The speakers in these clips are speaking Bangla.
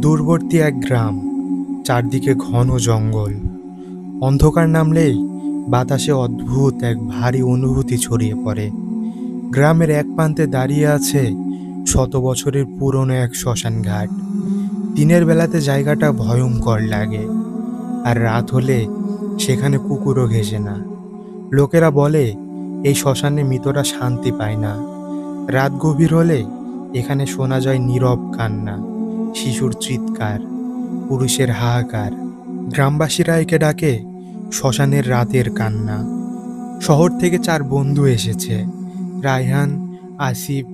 দূরবর্তী এক গ্রাম, চারদিকে ঘন জঙ্গল। অন্ধকার নামলেই বাতাসে অদ্ভুত এক ভারী অনুভূতি ছড়িয়ে পড়ে। গ্রামের এক প্রান্তে দাঁড়িয়ে আছে শত বছরের পুরনো এক শ্মশান ঘাট। দিনের বেলাতে জায়গাটা ভয়ঙ্কর লাগে, আর রাত হলে সেখানে কুকুরও ঘেঁষে না। লোকেরা বলে এই শ্মশানে মৃতরা শান্তি পায় না। রাত গভীর হলে এখানে শোনা যায় নীরব কান্না, শিশুর চিৎকার, পুরুষের হাহাকার। গ্রামবাসীরা একে ডাকে শ্মশানের রাতের কান্না। শহর থেকে 4 বন্ধু এসেছে, রায়হান, আসিফ,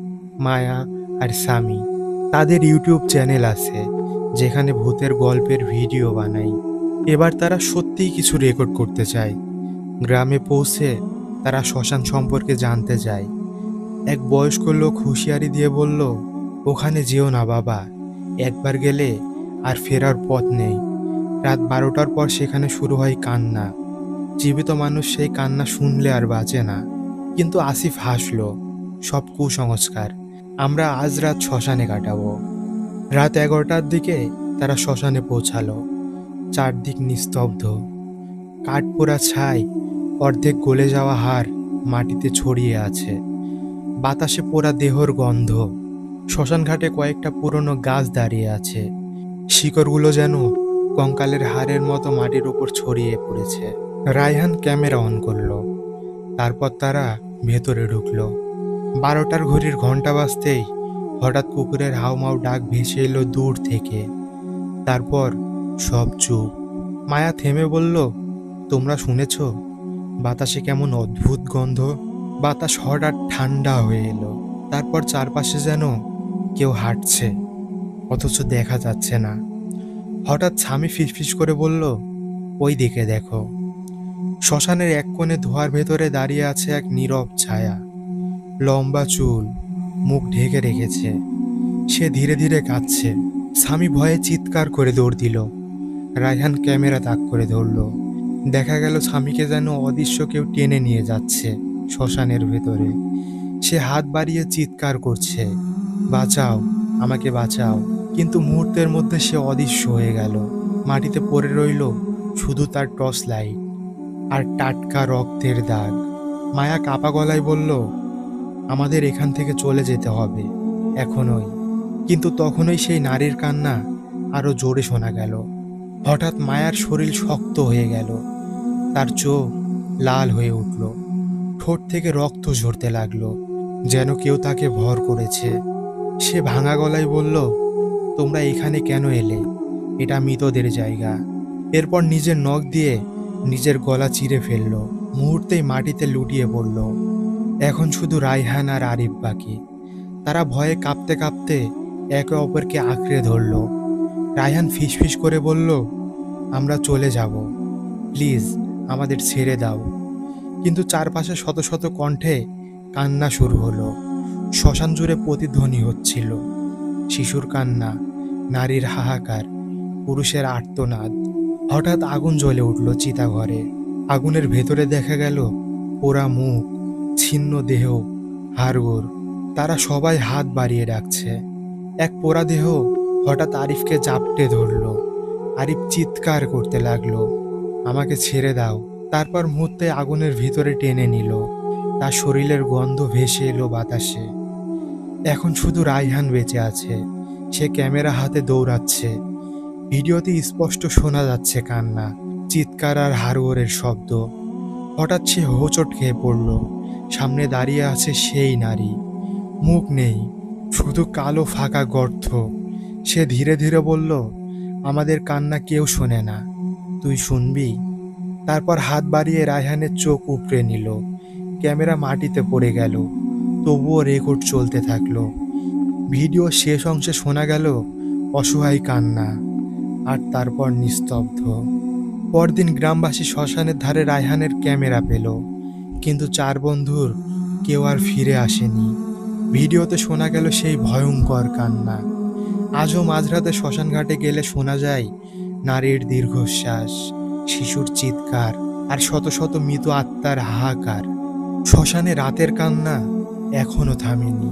মায়া আর সামি। তাদের ইউটিউব চ্যানেল আছে যেখানে ভূতের গল্পের ভিডিও বানায়। এবার তারা সত্যিই কিছু রেকর্ড করতে চায়। গ্রামে পৌঁছে তারা শ্মশান সম্পর্কে জানতে চায়। এক বয়স্ক লোক হুঁশিয়ারি দিয়ে বলল, ওখানে যেও না বাবা, একবার গেলে আর ফেরার পথ নেই। রাত 12টার পর সেখানে শুরু হয় কান্না। জীবিত মানুষ সেই কান্না শুনলে আর বাঁচে না। কিন্তু আসিফ হাসল, সব কুসংস্কার, আমরা আজ রাত শ্মশানে কাটাবো। রাত 11টার দিকে তারা শ্মশানে পৌঁছালো। চারদিক নিস্তব্ধ, কাঠপোড়া ছাই, অর্ধেক গলে যাওয়া হাড় মাটিতে ছড়িয়ে আছে, বাতাসে পোড়া দেহর গন্ধ। শ্মশান ঘাটে কয়েকটা পুরনো গাছ দাঁড়িয়ে আছে, শিকড়গুলো যেন কঙ্কালের হাড়ের মতো মাটির উপর ছড়িয়ে পড়েছে। রায়হান ক্যামেরা অন করলো, তারপর তারা ভেতরে ঢুকলো। 12টার ঘড়ির ঘন্টা বাজতেই হঠাৎ কুকুরের হাউমাউ ডাক ভেসে এলো দূর থেকে। তারপর সব চুপ। মায়া থেমে বলল, তোমরা শুনেছ? বাতাসে কেমন অদ্ভুত গন্ধ। বাতাস হঠাৎ ঠান্ডা হয়ে এলো। তারপর চারপাশে যেন কেউ হাঁটছে, অথচ দেখা যাচ্ছে না। হঠাৎ স্বামী ফিসফিস করে বলল, ওই দিকে দেখো। শ্মশানের এক কোণে ধোঁয়ার ভেতরে দাঁড়িয়ে আছে এক নীরব ছায়া। লম্বা চুল, মুখ ঢেকে রেখেছে। সে ধীরে ধীরে কাঁদছে। স্বামী ভয়ে চিৎকার করে দৌড় দিল। রায়হান ক্যামেরা তাক করে ধরল। দেখা গেল স্বামীকে যেন অদৃশ্য কেউ টেনে নিয়ে যাচ্ছে শ্মশানের ভেতরে। সে হাত বাড়িয়ে চিৎকার করছে, বাঁচাও, আমাকে বাঁচাও। কিন্তু মুহূর্তের মধ্যে সে অদৃশ্য হয়ে গেল। মাটিতে পড়ে রইল শুধু তার টর্চ লাইট আর টাটকা রক্তের দাগ। মায়া কাপা গলায় বলল, আমাদের এখান থেকে চলে যেতে হবে এখনই। কিন্তু তখনই সেই নারীর কান্না আরো জোরে শোনা গেল। হঠাৎ মায়ার শরীর শক্ত হয়ে গেল, তার চোখ লাল হয়ে উঠল, ঠোঁট থেকে রক্ত ঝরতে লাগলো, যেন কেউ তাকে ভর করেছে। সে ভাঙা গলায় বলল, তোমরা এখানে কেন এলে? এটা মৃতদের জায়গা। এরপর নিজের নখ দিয়ে নিজের গলা চিরে ফেলল। মুহূর্তেই মাটিতে লুটিয়ে পড়ল। এখন শুধু রায়হান আর আরিফ বাকি। তারা ভয়ে কাঁপতে কাঁপতে একে অপরকে আঁকড়ে ধরল। রায়হান ফিসফিস করে বলল, আমরা চলে যাব, প্লিজ আমাদের ছেড়ে দাও। কিন্তু চারপাশে শত শত কণ্ঠে কান্না শুরু হলো। শ্মশান জুড়ে প্রতিধ্বনি হচ্ছিল, শিশুর কান্না, নারীর হাহাকার, পুরুষের আর্তনাদ। হঠাৎ আগুন জ্বলে উঠল চিতাঘরে। আগুনের ভেতরে দেখা গেল পোড়া মুখ, ছিন্ন দেহ, হাড়গোড়। তারা সবাই হাত বাড়িয়ে ডাকছে। এক পোড়া দেহ হঠাৎ আরিফকে জাপটে ধরল। আরিফ চিৎকার করতে লাগলো, আমাকে ছেড়ে দাও। তারপর মুহূর্তে আগুনের ভিতরে টেনে নিল। তার শরীরের গন্ধ ভেসে এলো বাতাসে। এখন শুধু রায়হান বেঁচে আছে। সে ক্যামেরা হাতে দৌড়াচ্ছে। ভিডিওতে স্পষ্ট শোনা যাচ্ছে কান্না, চিৎকার আর হাড়গোড়ের শব্দ। হঠাৎ সে হোঁচট খেয়ে পড়ল। সামনে দাঁড়িয়ে আছে সেই নারী, মুখ নেই, শুধু কালো ফাঁকা গর্ত। সে ধীরে ধীরে বলল, আমাদের কান্না কেউ শোনে না, তুই শুনবি? তারপর হাত বাড়িয়ে রায়হানের চোখ উপড়ে নিল। ক্যামেরা মাটিতে পড়ে গেল, তবুও রেকর্ড চলতে থাকলো। ভিডিও শেষ অংশে শোনা গেল অসহায় কান্না, আর তারপর নিস্তব্ধ। পরদিন গ্রামবাসী শ্মশানের ধারে রায়হানের ক্যামেরা পেল, কিন্তু 4 বন্ধুর কেউ আর ফিরে আসেনি। ভিডিওতে শোনা গেল সেই ভয়ঙ্কর কান্না। আজও মাঝরাতে শ্মশান ঘাটে গেলে শোনা যায় নারীর দীর্ঘশ্বাস, শিশুর চিৎকার আর শত শত মৃত আত্মার হাহাকার। শ্মশানে রাতের কান্না এখনো থামেনি।